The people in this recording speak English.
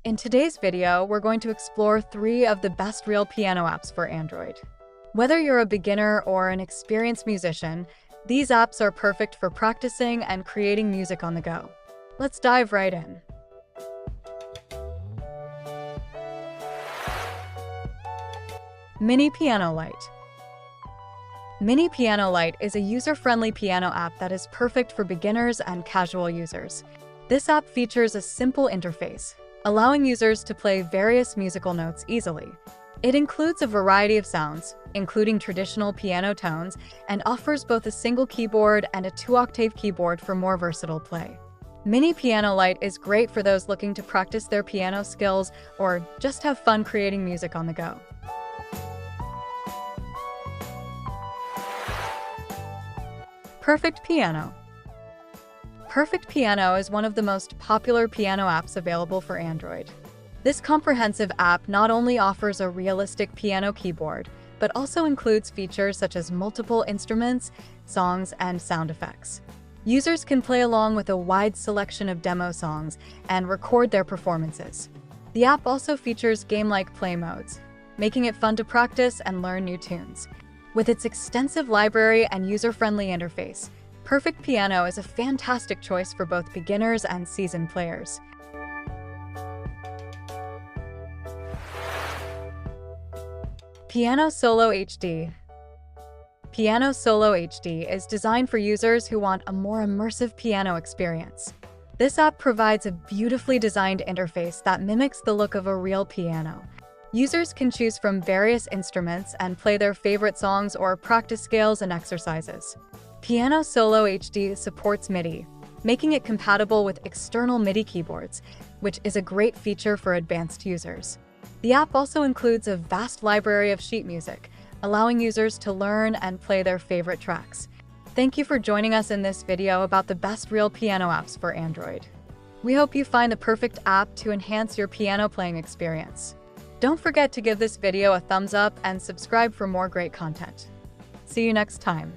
In today's video, we're going to explore 3 of the best real piano apps for Android. Whether you're a beginner or an experienced musician, these apps are perfect for practicing and creating music on the go. Let's dive right in. Mini Piano Lite. Mini Piano Lite is a user-friendly piano app that is perfect for beginners and casual users. This app features a simple interface, allowing users to play various musical notes easily. It includes a variety of sounds, including traditional piano tones, and offers both a single keyboard and a 2-octave keyboard for more versatile play. Mini Piano Lite is great for those looking to practice their piano skills or just have fun creating music on the go. Prefect Piano. Prefect Piano is one of the most popular piano apps available for Android. This comprehensive app not only offers a realistic piano keyboard, but also includes features such as multiple instruments, songs, and sound effects. Users can play along with a wide selection of demo songs and record their performances. The app also features game-like play modes, making it fun to practice and learn new tunes. With its extensive library and user-friendly interface, Prefect Piano is a fantastic choice for both beginners and seasoned players. Piano Solo HD. Piano Solo HD is designed for users who want a more immersive piano experience. This app provides a beautifully designed interface that mimics the look of a real piano. Users can choose from various instruments and play their favorite songs or practice scales and exercises. Piano Solo HD supports MIDI, making it compatible with external MIDI keyboards, which is a great feature for advanced users. The app also includes a vast library of sheet music, allowing users to learn and play their favorite tracks. Thank you for joining us in this video about the best real piano apps for Android. We hope you find the perfect app to enhance your piano playing experience. Don't forget to give this video a thumbs up and subscribe for more great content. See you next time.